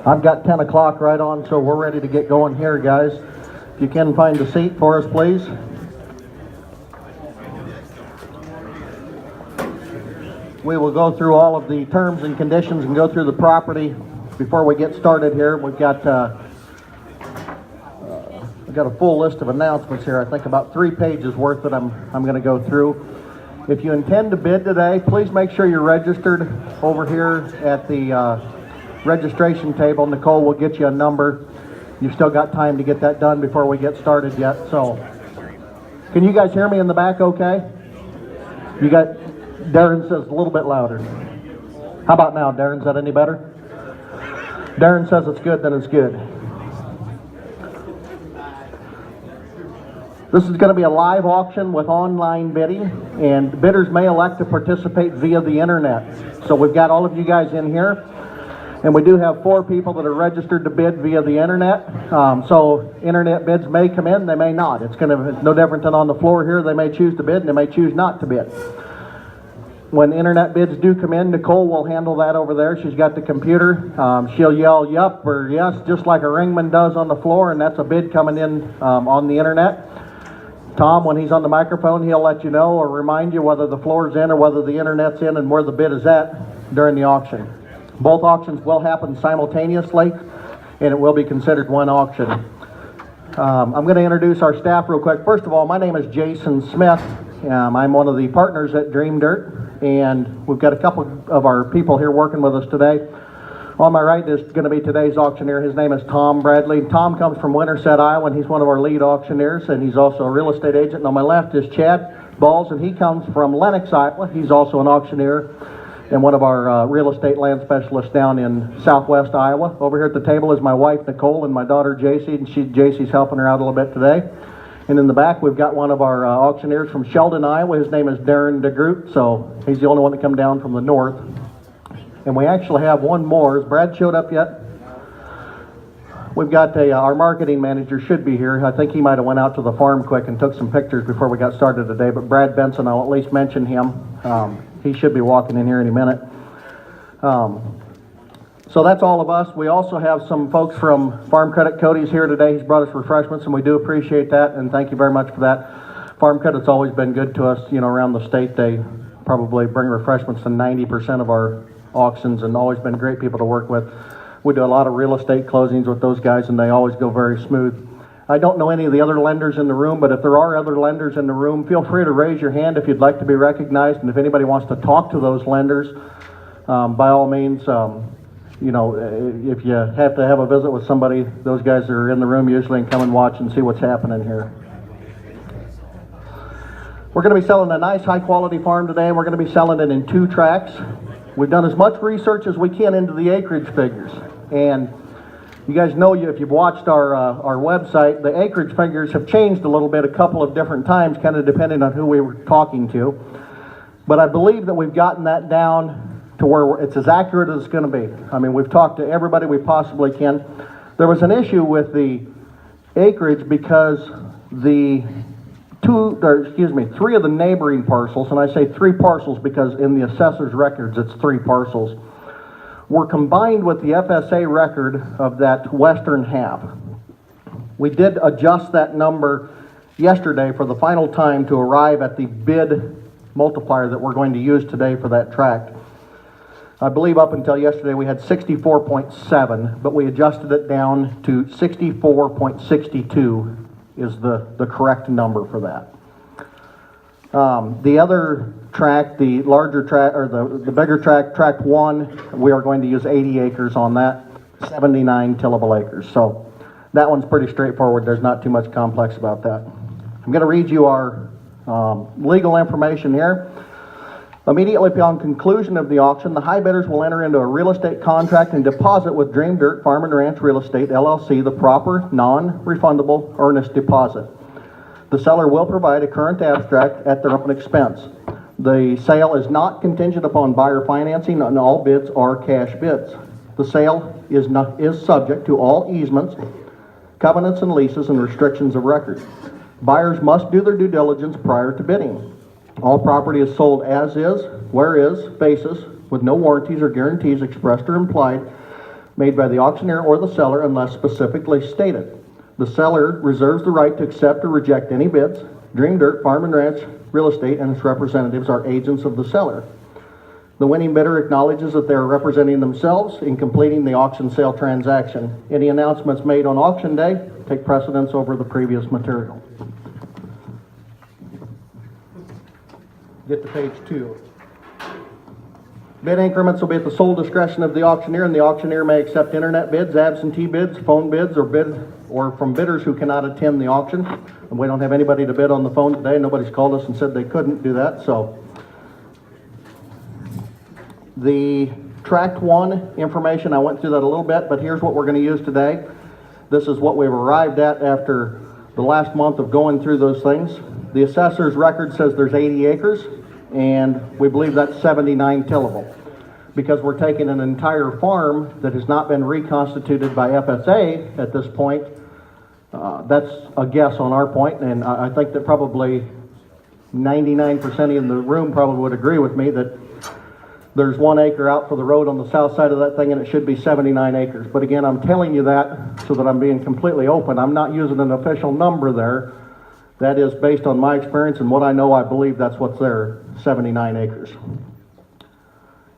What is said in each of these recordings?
I've got 10 o'clock right on, so we're ready to get going here, guys. If you can find a seat for us, please. We will go through all of the terms and conditions and go through the property before we get started here. We've got a full list of announcements here. I think about 3 pages worth that I'm going to go through. If you intend to bid today, please make sure you're registered over here at the registration table. Nicole will get you a number. You've still got time to get that done before we get started yet. So, can you guys hear me in the back okay? You got, Darren says a little bit louder. How about now, Darren? Is that any better? Darren says it's good, then it's good. This is going to be a live auction with online bidding, and bidders may elect to participate via the internet. So we've got all of you guys in here, and we do have 4 people that are registered to bid via the internet. So internet bids may come in, they may not. It's no different than on the floor here. They may choose to bid, and they may choose not to bid. When internet bids do come in, Nicole will handle that over there. She's got the computer. She'll yell yup or yes, just like a ringman does on the floor, and that's a bid coming in on the internet. Tom, when he's on the microphone, he'll let you know or remind you whether the floor's in or whether the internet's in and where the bid is at during the auction. Both auctions will happen simultaneously, and it will be considered one auction. I'm going to introduce our staff real quick. First of all, my name is Jason Smith. I'm one of the partners at Dream Dirt, and we've got a couple of our people here working with us today. On my right is going to be today's auctioneer. His name is Tom Bradley. Tom comes from Winterset, Iowa, and he's one of our lead auctioneers, and he's also a real estate agent. And on my left is Chad Balls, and he comes from Lenox, Iowa. He's also an auctioneer and one of our real estate land specialists down in southwest Iowa. Over here at the table is my wife, Nicole, and my daughter, JC, and JC's helping her out a little bit today. And in the back, we've got one of our auctioneers from Sheldon, Iowa. His name is Darren DeGroot, so he's the only one that come down from the north. And we actually have one more. Has Brad showed up yet? We've got our marketing manager should be here. I think he might have went out to the farm quick and took some pictures before we got started today. But Brad Benson, I'll at least mention him. He should be walking in here any minute. So that's all of us. We also have some folks from Farm Credit Cody's here today. He's brought us refreshments, and we do appreciate that, and thank you very much for that. Farm Credit's always been good to us. You know, around the state, they probably bring refreshments to 90% of our auctions, and always been great people to work with. We do a lot of real estate closings with those guys, and they always go very smooth. I don't know any of the other lenders in the room, but if there are other lenders in the room, feel free to raise your hand if you'd like to be recognized, and if anybody wants to talk to those lenders, by all means, you know, if you have to have a visit with somebody, those guys are in the room usually, and come and watch and see what's happening here. We're going to be selling a nice high quality farm today, and we're going to be selling it in 2 tracts. We've done as much research as we can into the acreage figures, and you guys know, if you've watched our website, the acreage figures have changed a little bit a couple of different times, kind of depending on who we were talking to. But I believe that we've gotten that down to where it's as accurate as it's going to be. I mean, we've talked to everybody we possibly can. There was an issue with the acreage because the 3 of the neighboring parcels, and I say 3 parcels because in the assessor's records it's 3 parcels, were combined with the FSA record of that western half. We did adjust that number yesterday for the final time to arrive at the bid multiplier that we're going to use today for that tract. I believe up until yesterday we had 64.7, but we adjusted it down to 64.62 is the correct number for that. The other tract, the larger tract, or the bigger tract, tract 1, we are going to use 80 acres on that, 79 tillable acres. So that one's pretty straightforward. There's not too much complex about that. I'm going to read you our legal information here. Immediately upon conclusion of the auction, the high bidders will enter into a real estate contract and deposit with Dream Dirt Farm and Ranch Real Estate, LLC, the proper, non-refundable earnest deposit. The seller will provide a current abstract at their own expense. The sale is not contingent upon buyer financing, and all bids are cash bids. The sale is subject to all easements, covenants and leases, and restrictions of record. Buyers must do their due diligence prior to bidding. All property is sold as is, where is, basis, with no warranties or guarantees expressed or implied made by the auctioneer or the seller unless specifically stated. The seller reserves the right to accept or reject any bids. Dream Dirt, Farm and Ranch Real Estate and its representatives are agents of the seller. The winning bidder acknowledges that they are representing themselves in completing the auction sale transaction. Any announcements made on auction day take precedence over the previous material. Get to page 2. Bid increments will be at the sole discretion of the auctioneer, and the auctioneer may accept internet bids, absentee bids, phone bids, or from bidders who cannot attend the auction. And we don't have anybody to bid on the phone today. Nobody's called us and said they couldn't do that. So the Tract 1 information, I went through that a little bit, but here's what we're going to use today. This is what we've arrived at after the last month of going through those things. The assessor's record says there's 80 acres, and we believe that's 79 tillable. Because we're taking an entire farm that has not been reconstituted by FSA at this point, that's a guess on our point, and I think that probably 99% in the room probably would agree with me that there's 1 acre out for the road on the south side of that thing, and it should be 79 acres. But again, I'm telling you that so that I'm being completely open. I'm not using an official number there. That is based on my experience and what I know. I believe that's what's there, 79 acres.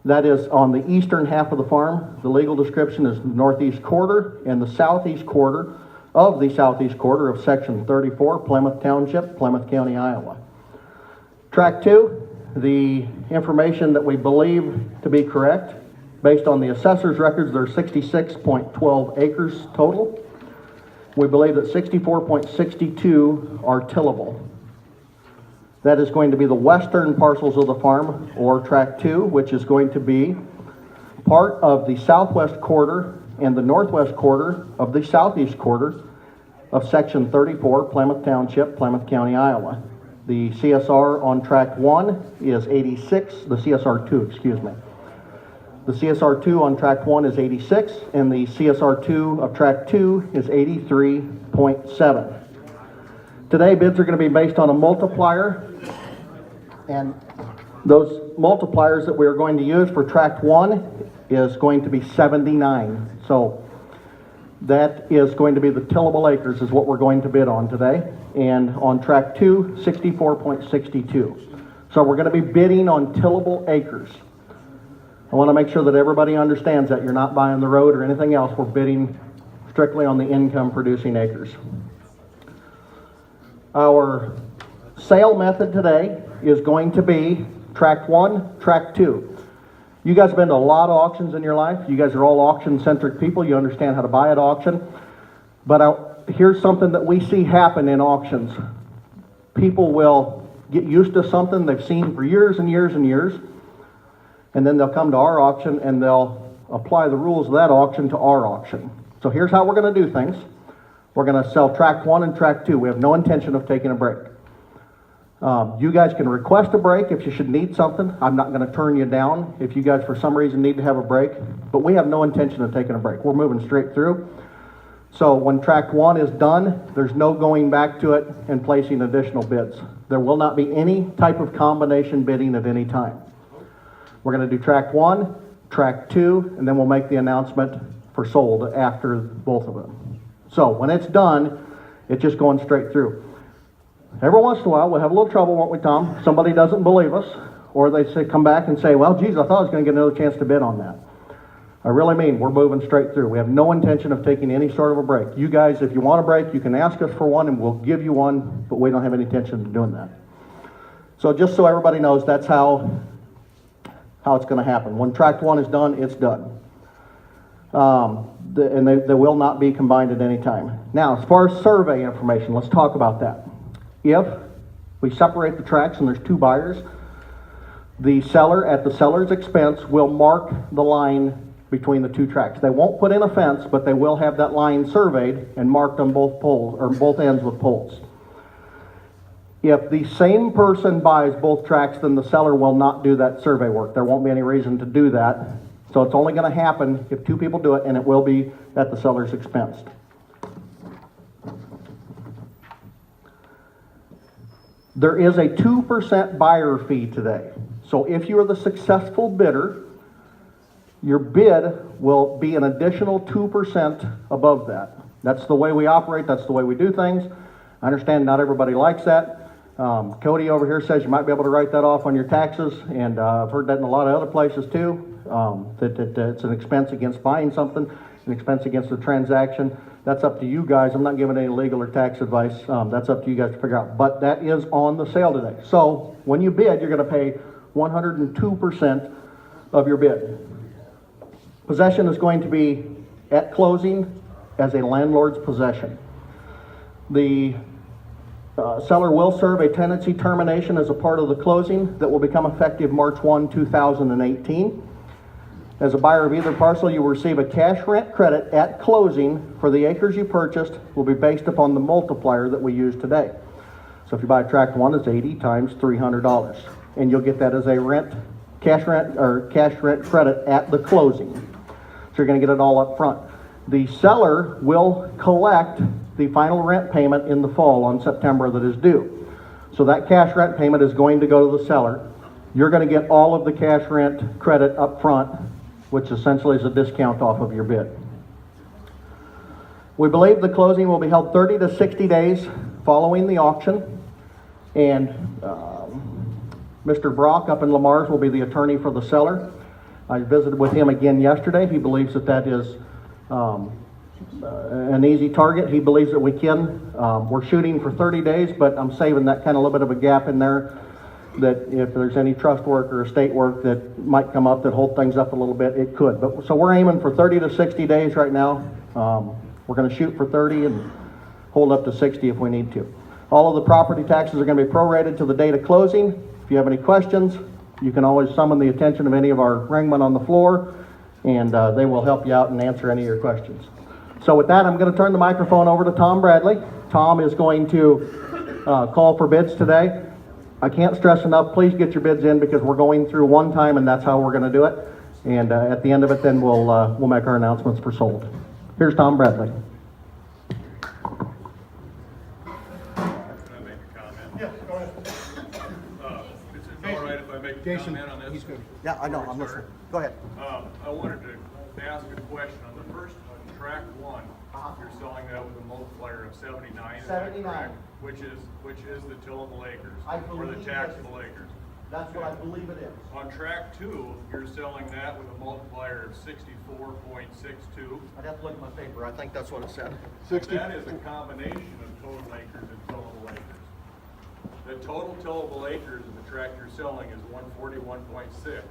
That is on the eastern half of the farm. The legal description is northeast quarter and the southeast quarter of section 34, Plymouth Township, Plymouth County, Iowa. Tract 2, the information that we believe to be correct, based on the assessor's records, there's 66.12 acres total. We believe that 64.62 are tillable. That is going to be the western parcels of the farm, or Tract 2, which is going to be part of the southwest quarter and the northwest quarter of the southeast quarter of section 34, Plymouth Township, Plymouth County, Iowa. The CSR on Tract 1 is 86, the CSR2, excuse me. The CSR2 on Tract 1 is 86, and the CSR2 of Tract 2 is 83.7. Today, bids are going to be based on a multiplier, and those multipliers that we are going to use for Tract 1 is going to be 79. So that is going to be the tillable acres is what we're going to bid on today. And on Tract 2, 64.62. So we're going to be bidding on tillable acres. I want to make sure that everybody understands that you're not buying the road or anything else. We're bidding strictly on the income producing acres. Our sale method today is going to be Tract 1, Tract 2. You guys have been to a lot of auctions in your life. You guys are all auction-centric people. You understand how to buy at auction. But here's something that we see happen in auctions. People will get used to something they've seen for years and years and years, and then they'll come to our auction and they'll apply the rules of that auction to our auction. So here's how we're going to do things. We're going to sell Tract 1 and Tract 2. We have no intention of taking a break. You guys can request a break if you should need something. I'm not going to turn you down if you guys for some reason need to have a break, but we have no intention of taking a break. We're moving straight through. So when Tract 1 is done, there's no going back to it and placing additional bids. There will not be any type of combination bidding at any time. We're going to do Tract 1, Tract 2, and then we'll make the announcement for sold after both of them. So when it's done, it's just going straight through. Every once in a while, we'll have a little trouble, won't we, Tom? Somebody doesn't believe us, or they say, come back and say, well, geez, I thought I was going to get another chance to bid on that. I really mean we're moving straight through. We have no intention of taking any sort of a break. You guys, if you want a break, you can ask us for one, and we'll give you one, but we don't have any intention of doing that. So just so everybody knows, that's how it's going to happen. When Tract 1 is done, it's done. And they will not be combined at any time. Now, as far as survey information, let's talk about that. If we separate the tracts and there's two buyers, the seller, at the seller's expense, will mark the line between the two tracts. They won't put in a fence, but they will have that line surveyed and marked on both poles, or both ends with poles. If the same person buys both tracts, then the seller will not do that survey work. There won't be any reason to do that. So it's only going to happen if two people do it, and it will be at the seller's expense. There is a 2% buyer fee today. So if you are the successful bidder, Your bid will be an additional 2% above that. That's the way we operate, that's the way we do things. I understand not everybody likes that. Cody over here says you might be able to write that off on your taxes, and I've heard that in a lot of other places too, that it's an expense against buying something, an expense against the transaction. That's up to you guys. I'm not giving any legal or tax advice. That's up to you guys to figure out. But that is on the sale today. So when you bid, you're going to pay 102% of your bid. Possession is going to be at closing as a landlord's possession. The seller will serve a tenancy termination as a part of the closing that will become effective March 1, 2018. As a buyer of either parcel, you will receive a cash rent credit at closing for the acres you purchased will be based upon the multiplier that we use today. So if you buy tract 1, it's 80 times $300. And you'll get that as a cash rent credit at the closing. So you're going to get it all up front. The seller will collect the final rent payment in the fall on September that is due. So that cash rent payment is going to go to the seller. You're going to get all of the cash rent credit up front, which essentially is a discount off of your bid. We believe the closing will be held 30 to 60 days following the auction. And Mr. Brock up in Lamar's will be the attorney for the seller. I visited with him again yesterday. He believes that that is an easy target. He believes that we can. We're shooting for 30 days, but I'm saving that kind of little bit of a gap in there, that if there's any trust work or estate work that might come up that hold things up a little bit, it could. But so we're aiming for 30 to 60 days right now. We're going to shoot for 30 and hold up to 60 if we need to. All of the property taxes are going to be prorated to the date of closing. If you have any questions, you can always summon the attention of any of our ringmen on the floor, and they will help you out and answer any of your questions. So with that, I'm going to turn the microphone over to Tom Bradley. Tom is going to call for bids today. I can't stress enough, please get your bids in, because we're going through one time and that's how we're going to do it. And at the end of it, then we'll make our announcements for sold. Here's Tom Bradley. Jason, he's good. Yeah, I know, I'm listening. Go ahead. I wanted to ask a question. On the first, on tract 1, you're selling that with a multiplier of 79. 79. Which is the tillable acres, or the believe taxable acres. That's what I believe it is. On tract 2, you're selling that with a multiplier of 64.62. I'd have to look at my paper. I think that's what it said. That is a combination of total acres and tillable acres. The total tillable acres of the tract you're selling is 141.6.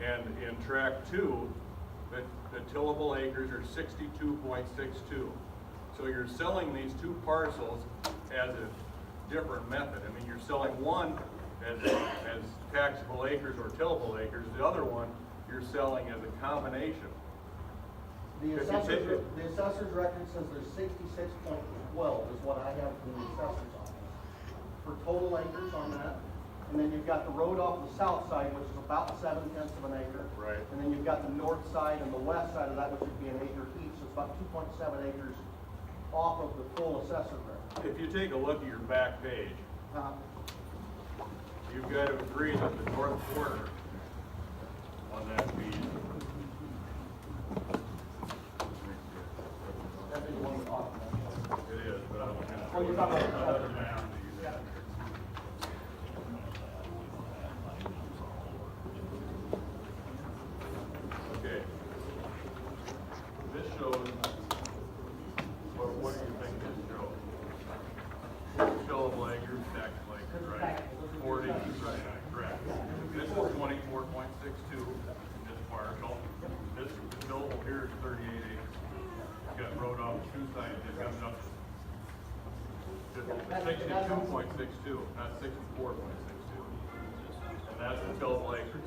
And in tract 2, the tillable acres are 62.62. So you're selling these two parcels as a different method. I mean, you're selling one as taxable acres or tillable acres. The other one you're selling as a combination. The assessor's record says there's 66.12 is what I have from the assessor's office for total acres on that. And then you've got the road off the south side, which is about 7/10 of an acre. Right. And then you've got the north side and the west side of that, which would be an acre each. So it's about 2.7 acres off of the full assessor record. If you take a look at your back page, you've got to agree that the north quarter on that piece. It is, but I don't have. Well, you're talking about okay. This shows, what do you think this shows? Tillable acres, taxable acres, right? 40, right, correct. This is 24.62 in this parcel. This tillable here is 38 acres. You got road off the two sides, it comes up to 62.62, not 64.62. And that's the tillable acres.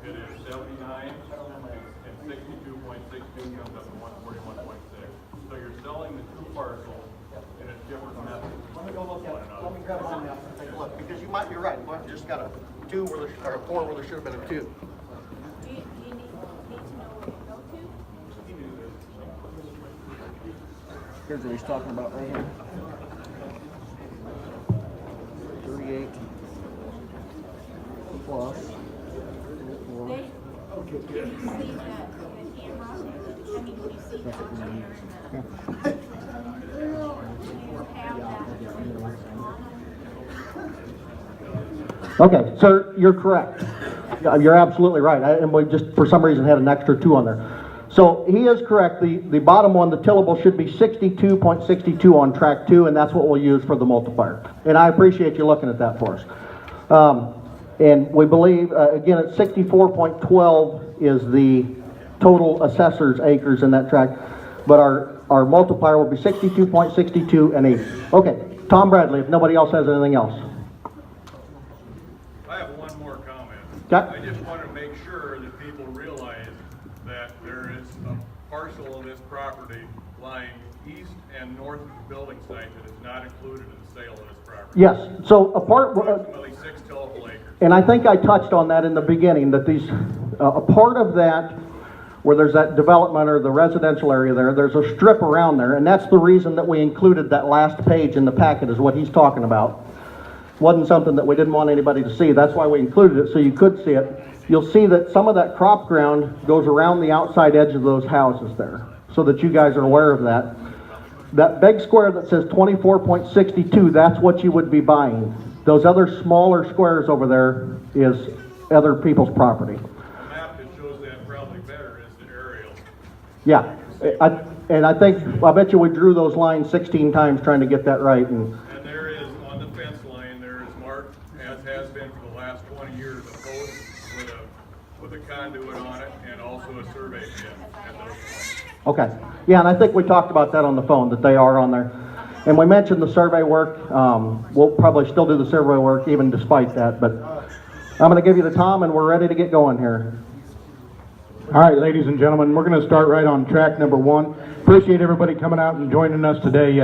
It is 79 and 62.62 comes up to 141.6. So you're selling the two parcels in a different method. Let me go look at it. Let me grab one now and take a look, because you might be right. Well, you just got a 2 where there, or a 4 where there should have been a 2. Do you need to know where to go to? Here's what he's talking about right here. 38 plus 4. They, Can you see the camera? I mean, can you see the auctioneer and the? Do you have that? Okay, sir, you're correct. You're absolutely right. And we just, for some reason, had an extra 2 on there. So he is correct. The bottom one, the tillable, should be 62.62 on track 2, and that's what we'll use for the multiplier. And I appreciate you looking at that for us. And we believe, again, it's 64.12 is the total assessor's acres in that tract, but our multiplier will be 62.62 and 80. Okay, Tom Bradley, if nobody else has anything else. I have one more comment. Okay. I just want to make sure that people realize that there is a parcel of this property lying east and north of the building site that is not included in the sale of this property. Yes, so Approximately 6 tillable acres. and I think I touched on that in the beginning, that these, a part of that, where there's that development or the residential area there, there's a strip around there, and that's the reason that we included that last page in the packet, is what he's talking about. Wasn't something that we didn't want anybody to see. That's why we included it, so you could see it. You'll see that some of that crop ground goes around the outside edge of those houses there, so that you guys are aware of that. That big square that says 24.62, that's what you would be buying. Those other smaller squares over there is other people's property. The map that shows that probably better is the aerial. Yeah, I bet you we drew those lines 16 times trying to get that right. And And there is, on the fence line, there is marked, as has been for the last 20 years, a post with a conduit on it and also a survey pin at those points. okay, yeah, and I think we talked about that on the phone, that they are on there. And we mentioned the survey work. We'll probably still do the survey work even despite that, but I'm going to give you the Tom, and we're ready to get going here. All right, ladies and gentlemen, we're going to start right on track number 1. Appreciate everybody coming out and joining us today.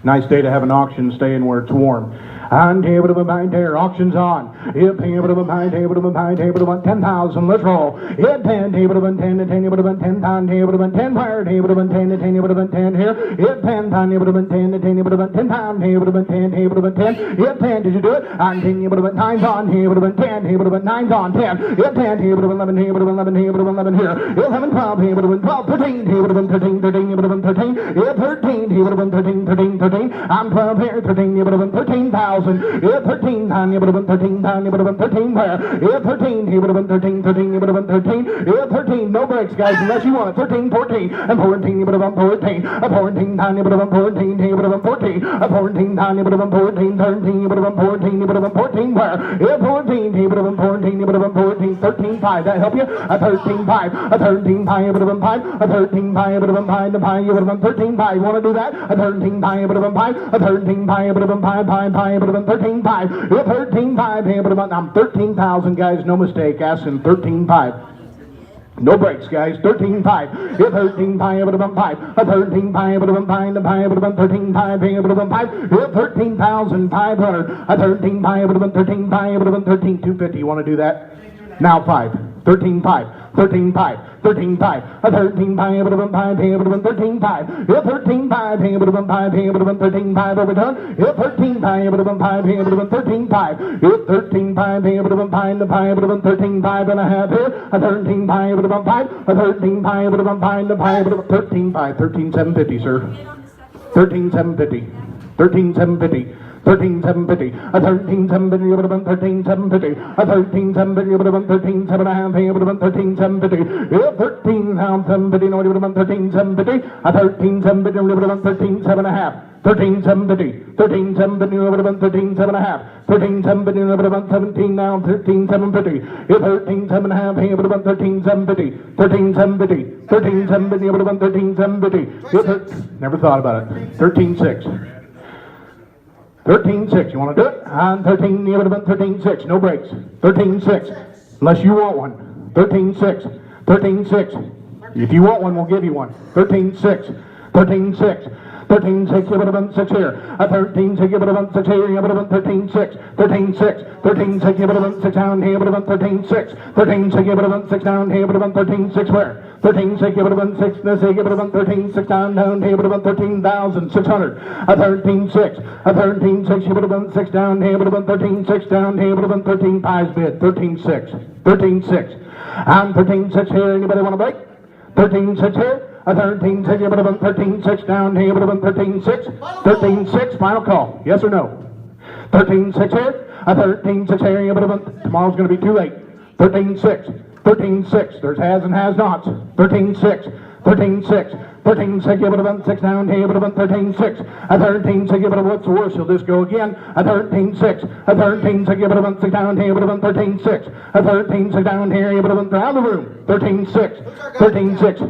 Nice day to have an auction, staying where it's warm. On table to behind there, auctions on. Hit table to behind table to behind table to 10,000. Let's roll. Hit 10 table to 10 to 10 table to 10 pound table to 10 wire table to 10 to 10 table to 10 here. Hit 10 pound table to 10 to 10 table to 10 pound table to 10 table to 10. Hit 10. Did you do it? On 10 table to 9's on table to 10 table to 9's on 10. Hit 10 table to 11 table to 11 table to 11 here. Hit 11 12 table to 12 13 table to 13 13 table to 13. Hit 13 table to 13 13 13. I'm 12 here 13 table to 13,000. Hit 13 time table to 13 time table to 13 where? Hit 13 table to 13 13 table to 13. Hit 13 no breaks guys unless you want it. 13 14 and 14 table to 14. A 14 time table to 14 table to 14. A 14 time table to 14 13 table to 14 table to 14 where? Hit 14 table to 14 table to 14 13 5. That help you? A 13 5. A 13 5 table to 5. A 13 5 table to 5 to 5 table to 13 5. You want to do that? A 13 5 table to 5. A 13 5 table to 5 5 5 table to 13 5. Hit 13 5 table to 5. I'm 13,000 guys, no mistake. Asking 13 5. No breaks, guys. 13-5. Hit 13-5 able to 5. A 13-5 able to 5 to 5 able to 13-5 able to 5. Hit 13,500. A 13-5 able to 13-5 able to 13,250. You want to do that? Now 5. 13-5. 13-5. 13-5. A 13-5 able to 5 able to 13-5. Hit 13-5 able to 5 able to 13-5 overdone. Hit 13-5 able to 5 able to 13-5. Hit 13-5 able to 5 to 5 able to 13-5 and a half here. A 13-5 able to 5. A 13-5 able to 5 to 5 able to 13-5. 13-750, sir. 13-750. 13-750. 13,750, a 13,750, able to 13,750, a 13,750, able to 13,750, able to 13,750, 13,750, no, able to 13,750, a 13,750, able to 13,750, 13,750, 13,750, able to 13,750, 13,750, able to 17 now, 13,750, 13,750, able to 13,750, 13,750, 13,750, able to 13,750, never thought about it, 13,6. 13-6, you want to do it? On 13, you would have been 13-6, no breaks. 13-6, unless you want one. 13-6, 13-6. If you want one, we'll give you one. 13-6, 13-6. 13-6, you would have been 6 here. A 13-6, you would have been 6 here. You would have been 13-6, 13-6, 13-6, you would have been 6 down here. You would have been 13-6, 13-6, you would have been 6 down here. You would have been 13-6 where? 13.6, give it a 1.6, let's say, give it a 13.6, down, give it a 13,600. A 13.6, a 13.6, give it a 1.6, down, give it a 13.6, down, give it a 13 pies bid, 13.6, 13.6. I'm 13.6 here, anybody want to break? 13.6 here, a 13.6, give it a 13.6, down, give it a 13.6, 13.6, final call, yes or no? 13.6 here, a 13.6 here, give it a tomorrow's going to be too late. 13.6, 13.6, there's has and has nots. 13.6, 13.6, 13.6, give it a 1.6 down, give it a 13.6, a 13.6, give it a what's worse, you'll just go again, a 13.6, a 13.6, give it a 1.6 down, give it a 13.6, a 13.6 down here, give it a 1 around the room, 13.6, 13.6,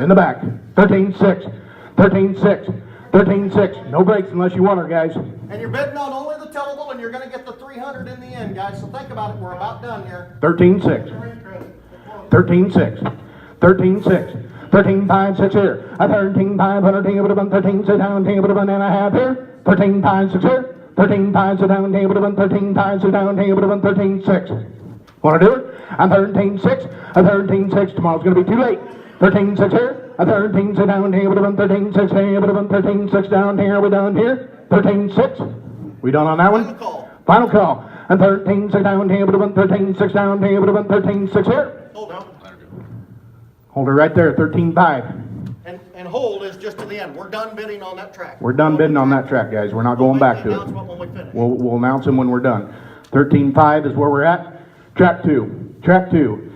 in the back, 13.6, 13.6, 13.6, no breaks unless you want her, guys. And you're bidding on only the towable, and you're gonna get the 300 in the end, guys, so think about it, we're about done here. 13.6, 13.6, 13.6, 13.6 here, a 13.500, give it a 13.6 down, give it a 1.5 here, 13.6 here, 13.6 down, give it a 13.6 down, give it a 13.6. Want to do it? A 13.6, a 13.6, tomorrow's gonna be too late. 13.6 here, a 13.6 down here, with a 13.6 here, with a 13.6 down here, we're down here. 13.6. We done on that one? Final call. Final call. A 13.6 down here, with a 13.6 down here, with a 13.6 here. Hold on. Hold her right there, 13.5. And hold is just to the end. We're done bidding on that track. We're done bidding on that track, guys. We're not going back to it. When we finish. We'll announce them when we're done. 13.5 is where we're at. Track 2. Track 2.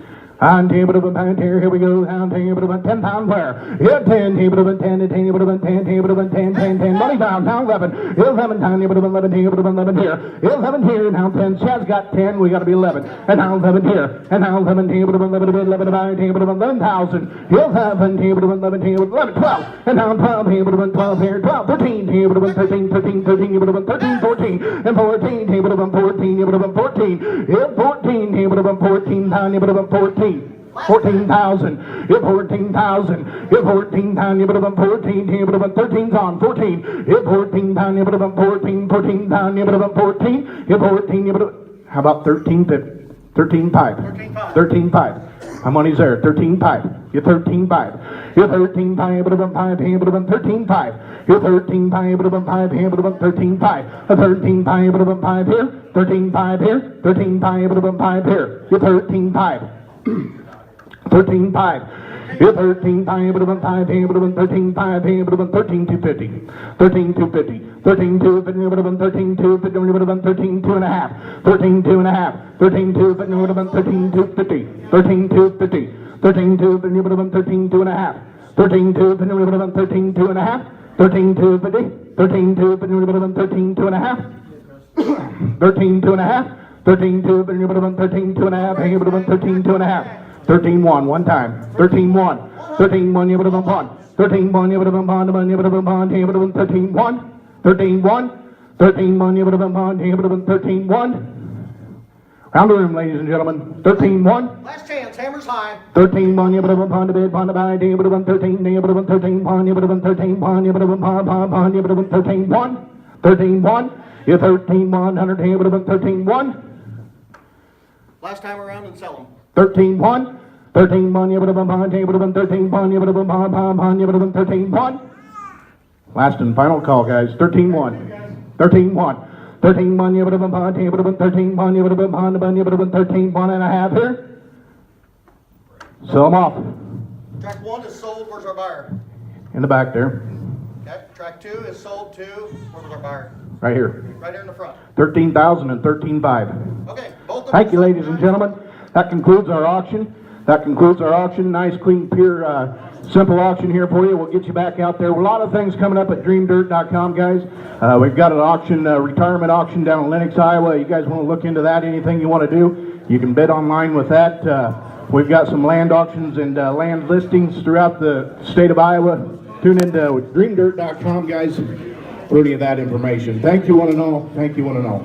On table of a pound here we go. On table of a 10 pound player. Yeah, 10, table of a 10, table of a 10, table of a 10, 10, 10, money pound, now 11. 11 pound, table of 11, table of 11 here. 11 here, now 10. Chad's got 10, we gotta be 11. And now 11 here. And now 11, table of 11, 11, 11, table of 11,000. 11, table of 11, table of 11, 12. And now 12, table of 12 here. 12, 13, table of 13, 13, 13, table of 13, 14. And 14, table of 14, table of 14. Yeah, 14, table of 14, pound, table of 14. 14,000, if 14,000, if 14 pound, you put up 14, you put up 13's on 14, if 14 pound, you put up 14, 14 pound, you put up 14, if 14, you put up, how about 13.5? 13.5. 13.5. My money's there, 13.5. You're 13.5. You're 13.5, you put up 5, you put up 13.5. You're 13.5, you put up 5, you put up 13.5. A 13.5, you put up 5 here, 13.5 here, 13.5, you put up 5 here. You're 13.5. 13.5. You're 13.5, but about 5, but about 13.5, but about 13.250. 13.250. 13.250, but about 13.250, but about 13.2.5. 13.2.5. 13.2, but about 13.250. 13.250. 13.250, but about 13.2.5. 13.250, but about 13.2.5. 13.250. 13.250, but about 13.2.5. 13.2.5. 13.2, but about 13.2.5, but about 13.2.5. 13.1, one time. 13.1. 13.1, you would have bond. 13.1, you would have bond, you would have bond, you would have 13.1. 13.1. 13.1, you would have bond, you would have 13.1. Round the room, ladies and gentlemen. 13.1. Last chance, hammers high. 13.1, you would have bond a bid, bond a buy, you would have 13, you would have 13.1, you would have 13.1, you would have bond, you would have 13.1. 13.1. You're 13.100, you would have 13.1. Last time around and sell them. 13.1. 13.1, you would have been bond, you would have been 13.1, you would have been bond, you would have been 13.1. Last and final call, guys. 13.1. 13.1. 13.1, you would have been bond, you would have been 13.1, you would have been bond, you would have been 13.1.5 here. Sell them off. Track 1 is sold, where's our buyer? In the back there. Okay, track 2 is sold too, where's our buyer? Right here. Right here in the front. 13,000 and 13.5. Okay, both of them. Thank you, ladies and gentlemen. That concludes our auction. That concludes our auction. Nice, clean, pure, simple auction here for you. We'll get you back out there. A lot of things coming up at dreamdirt.com, guys. We've got an auction, retirement auction down in Lenox, Iowa. You guys want to look into that? Anything you want to do, you can bid online with that. We've got some land auctions and land listings throughout the state of Iowa. Tune into dreamdirt.com, guys, for any of that information. Thank you, one and all. Thank you, one and all.